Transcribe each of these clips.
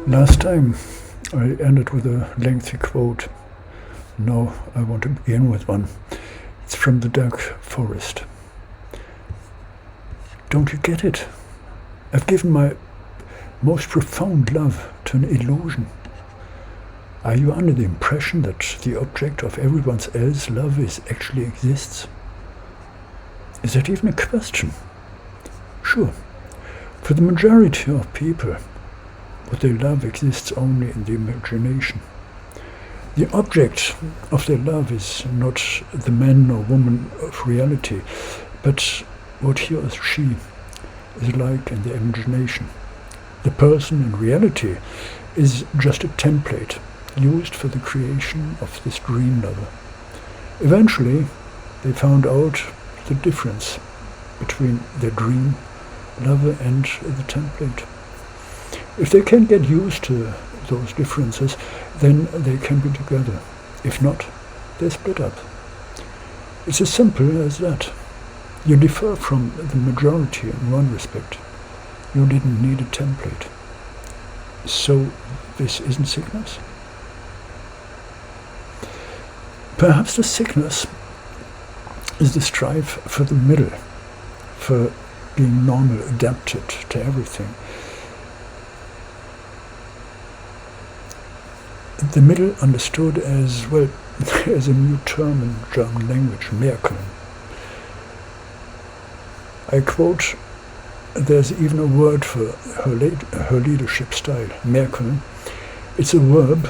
Last time I ended with a lengthy quote. Now I want to begin with one. It's from The Dark Forest. Don't you get it? I've given my most profound love to an illusion. Are you under the impression that the object of everyone else's love actually exists? Is that even a question? Sure, for the majority of people, what they love exists only in the imagination. The object of their love is not the man or woman of reality, but what he or she is like in the imagination. The person in reality is just a template used for the creation of this dream lover. Eventually, they found out the difference between their dream lover and the template. If they can get used to those differences, then they can be together. If not, they split up. It's as simple as that. You differ from the majority in one respect. You didn't need a template. So this isn't sickness? Perhaps the sickness is the strive for the middle, for being normal, adapted to everything. The middle understood as, well, as a new term in German language, Merkeln. I quote, there's even a word for her leadership style, Merkeln. It's a verb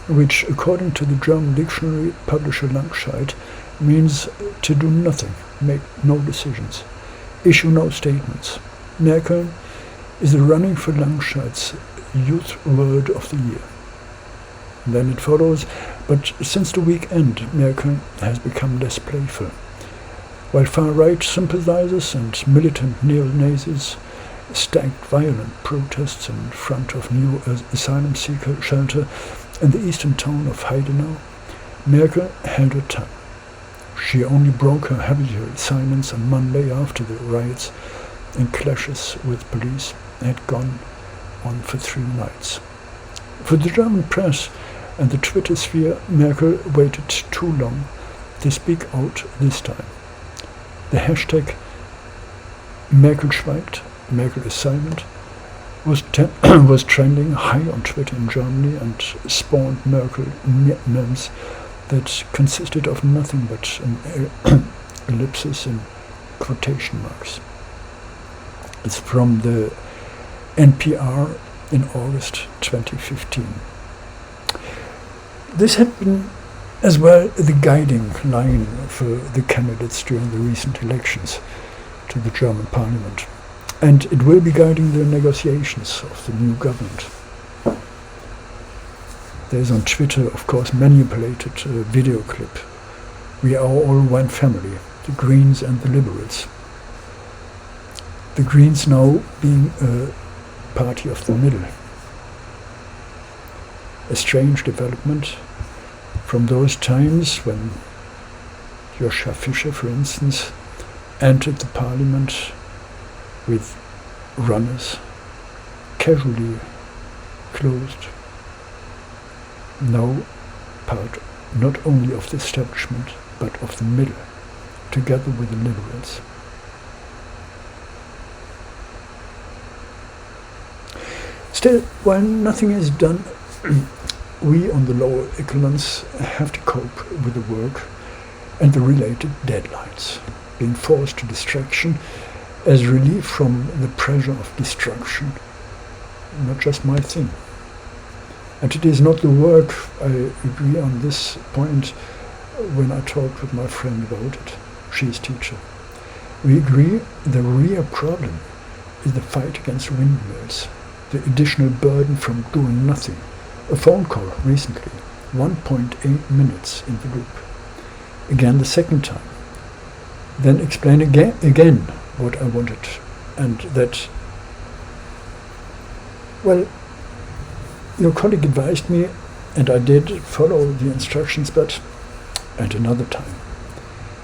which, according to the German dictionary publisher Langscheid, means to do nothing, make no decisions, issue no statements. Merkeln is the running for Langscheid's youth word of the year. And then it follows, but since the weekend, Merkel has become less playful. While far-right sympathizers and militant neo-Nazis stacked violent protests in front of new asylum seeker shelter in the eastern town of Heidenau, Merkel held her tongue. She only broke her habitual silence on Monday after the riots and clashes with police had gone on for 3 nights. For the German press and the Twitter sphere, Merkel waited too long to speak out this time. The hashtag Merkel schweigt, Merkel is silent, was trending high on Twitter in Germany and spawned Merkel memes that consisted of nothing but an ellipsis and quotation marks. It's from the NPR in August 2015. This had been as well the guiding line for the candidates during the recent elections to the German parliament, and it will be guiding the negotiations of the new government. There's on Twitter, of course, manipulated video clip. We are all one family, the Greens and the Liberals. The Greens now being a party of the middle. A strange development from those times when Joschka Fischer, for instance, entered the parliament with runners casually clothed. Now part not only of the establishment but of the middle, together with the liberals. Still, while nothing is done, we on the lower echelons have to cope with the work and the related deadlines, being forced to distraction as relief from the pressure of destruction. Not just my thing. And it is not the work, I agree on this point when I talked with my friend about it. She is teacher. We agree the real problem is the fight against windmills, the additional burden from doing nothing. A phone call recently, 1.8 minutes in the loop. Again the second time. Then explain again what I wanted, and that, well, your colleague advised me, and I did follow the instructions, but, and another time.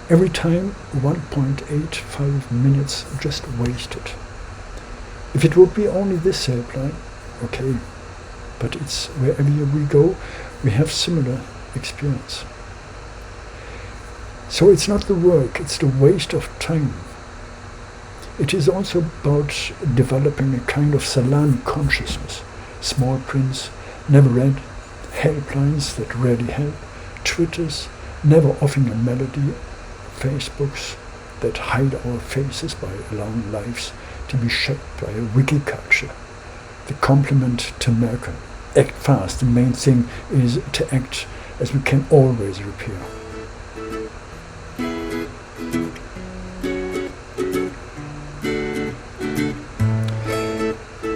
Every time 1.85 minutes just wasted. If it would be only this helpline, okay, but it's wherever we go, we have similar experience. So it's not the work, it's the waste of time. It is also about developing a kind of salami consciousness, small prints, never read, helplines that rarely help, Twitters, never offering a melody, Facebooks that hide our faces by allowing lives to be shaped by a wiki culture. The compliment to Merkel, act fast, the main thing is to act as we can always repair.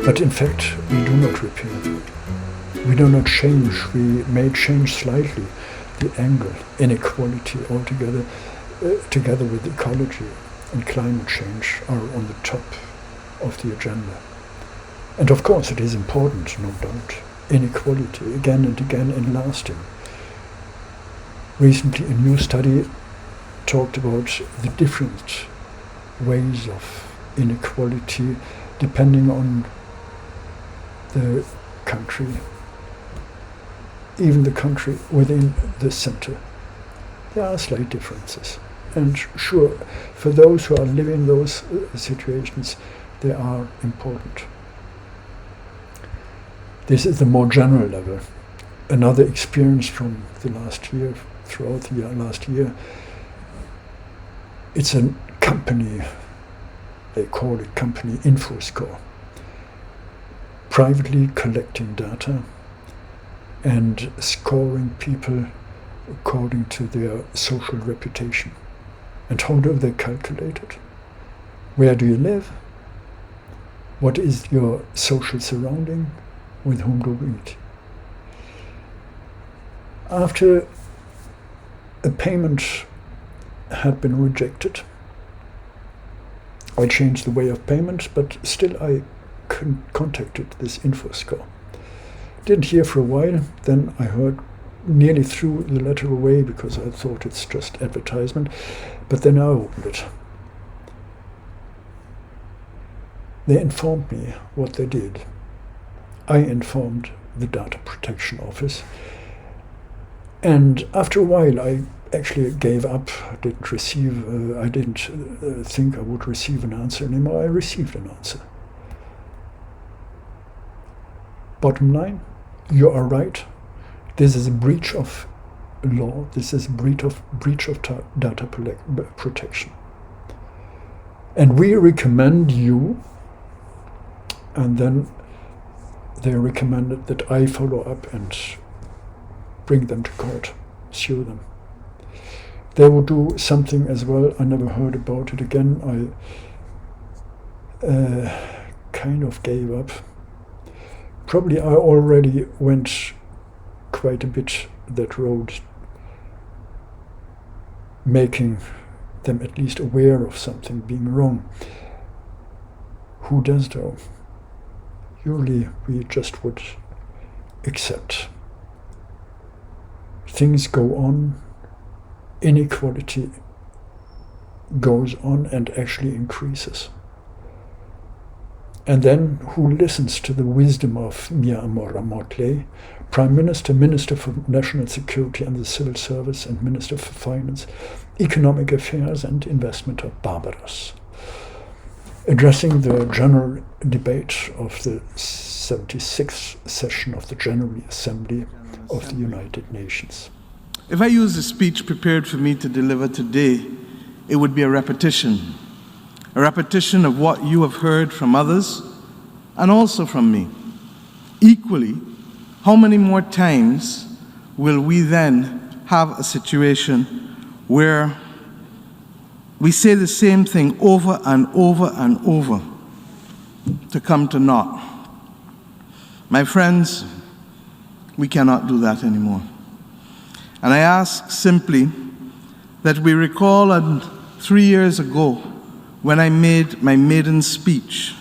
But in fact, we do not repair. We do not change. We may change slightly the angle, inequality altogether, together with ecology and climate change are on the top of the agenda. And of course it is important, no doubt. Inequality again and again and lasting. Recently a new study talked about the different ways of inequality depending on the country, even the country within the center. There are slight differences. And sure, for those who are living those situations, they are important. This is the more general level. Another experience from the last year, throughout the last year, it's a company, they call it company InfoScore, privately collecting data and scoring people according to their social reputation. And how do they calculate it? Where do you live? What is your social surrounding? With whom do you eat? After a payment had been rejected, I changed the way of payment, but still I contacted this InfoScore. Didn't hear for a while, then I heard, nearly threw the letter away because I thought it's just advertisement, but then I opened it. They informed me what they did. I informed the Data Protection Office, and after a while I actually gave up. I didn't think I would receive an answer anymore. I received an answer. Bottom line, you are right. This is a breach of law. This is a breach of data protection. And we recommend you, and then they recommended that I follow up and bring them to court, sue them. They will do something as well. I never heard about it again. I kind of gave up. Probably I already went quite a bit that road, making them at least aware of something being wrong. Who does though? Usually we just would accept. Things go on, inequality goes on and actually increases. And then who listens to the wisdom of Mia Motley, Prime Minister, Minister for National Security and the Civil Service, and Minister for Finance, Economic Affairs and Investment of Barbados, addressing the general debate of the 76th session of the General Assembly of the United Nations. If I use a speech prepared for me to deliver today, it would be a repetition of what you have heard from others and also from me. Equally, how many more times will we then have a situation where we say the same thing over and over and over to come to naught? My friends, we cannot do that anymore. And I ask simply that we recall 3 years ago, when I made my maiden speech,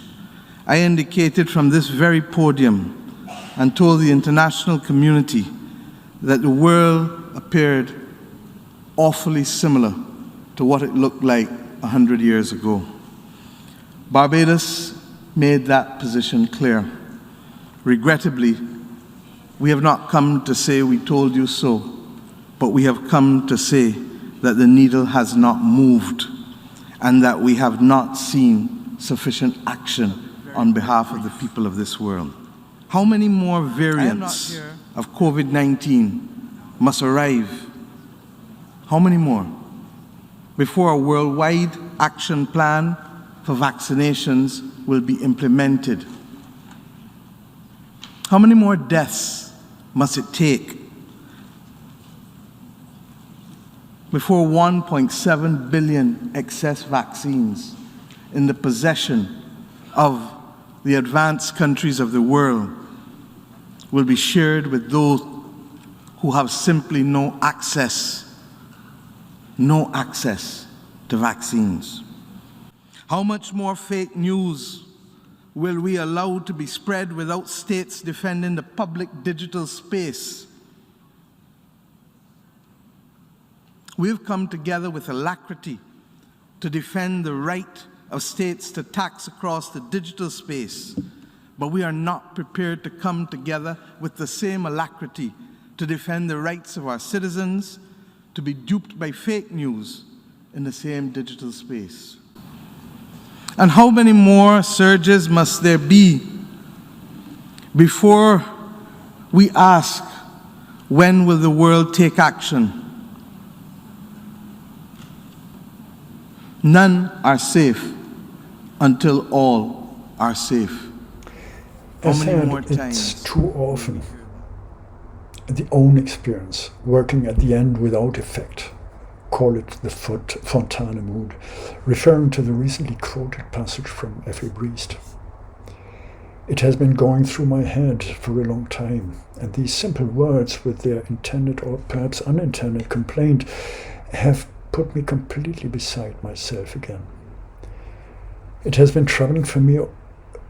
I indicated from this very podium and told the international community that the world appeared awfully similar to what it looked like 100 years ago. Barbados made that position clear. Regrettably, We have not come to say we told you so, but we have come to say that the needle has not moved and that we have not seen sufficient action on behalf of the people of this world. How many more variants of COVID-19 must arrive? How many more? Before a worldwide action plan for vaccinations will be implemented. How many more deaths must it take before 1.7 billion excess vaccines in the possession of the advanced countries of the world will be shared with those who have simply no access to vaccines? How much more fake news will we allow to be spread without states defending the public digital space? We've come together with alacrity to defend the right of states to tax across the digital space, but we are not prepared to come together with the same alacrity to defend the rights of our citizens to be duped by fake news in the same digital space. And how many more surges must there be before we ask, when will the world take action? None are safe until all are safe. How many more times? It's too often the own experience, working at the end without effect. Call it the Fontane mood, referring to the recently quoted passage from F.A. Briest. It has been going through my head for a long time, and these simple words with their intended or perhaps unintended complaint have put me completely beside myself again. It has been troubling for me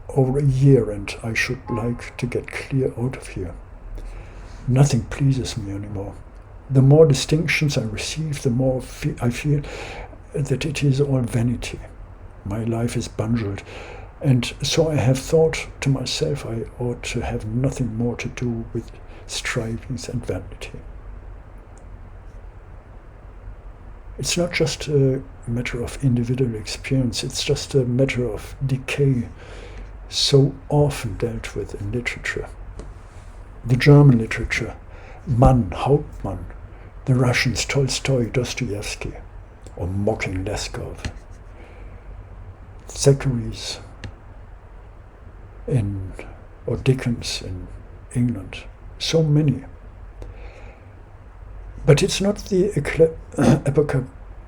over a year, and I should like to get clear out of here. Nothing pleases me anymore. The more distinctions I receive, the more I feel that it is all vanity. My life is bungled, and so I have thought to myself I ought to have nothing more to do with strivings and vanity. It's not just a matter of individual experience, it's just a matter of decay so often dealt with in literature. The German literature, Mann, Hauptmann, the Russians, Tolstoy, Dostoevsky, or mocking Leskov, Thackeray's or Dickens in England, so many. But it's not the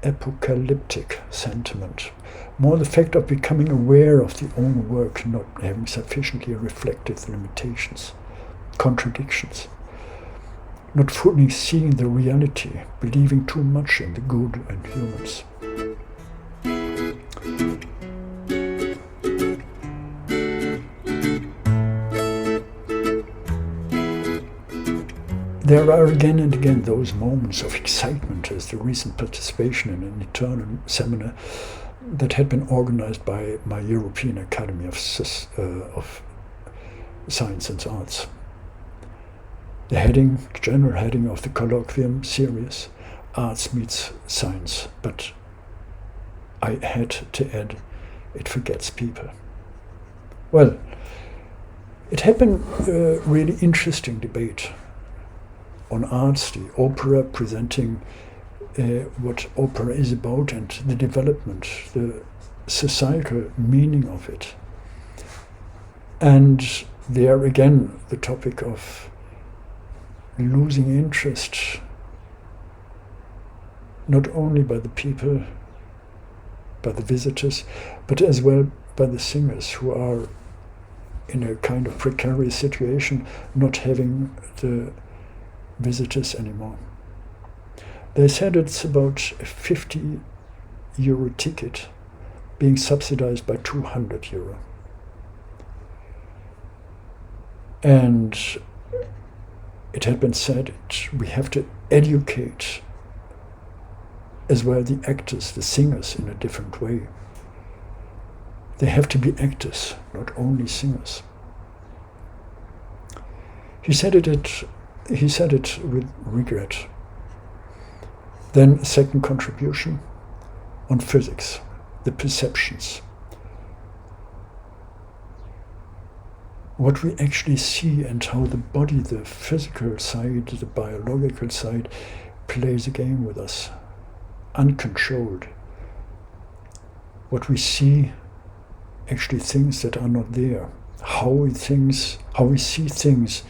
apocalyptic sentiment, more the fact of becoming aware of the own work not having sufficiently reflected the limitations, contradictions, not fully seeing the reality, believing too much in the good and humans. There are again and again those moments of excitement, as the recent participation in an eternal seminar that had been organized by my European Academy of Science and Arts. The general heading of the colloquium series, Arts Meets Science, but I had to add, it forgets people. Well, it had been a really interesting debate on arts, the opera, presenting what opera is about and the development, the societal meaning of it. And there again, the topic of losing interest, not only by the people, by the visitors, but as well by the singers who are in a kind of precarious situation, not having the visitors anymore. They said it's about a 50 euro ticket being subsidized by 200 euro. And it had been said we have to educate as well the actors, the singers, in a different way. They have to be actors, not only singers. He said it with regret. Then second contribution on physics, the perceptions. What we actually see and how the body, the physical side, the biological side, plays a game with us, uncontrolled. What we see, actually things that are not there. How we see things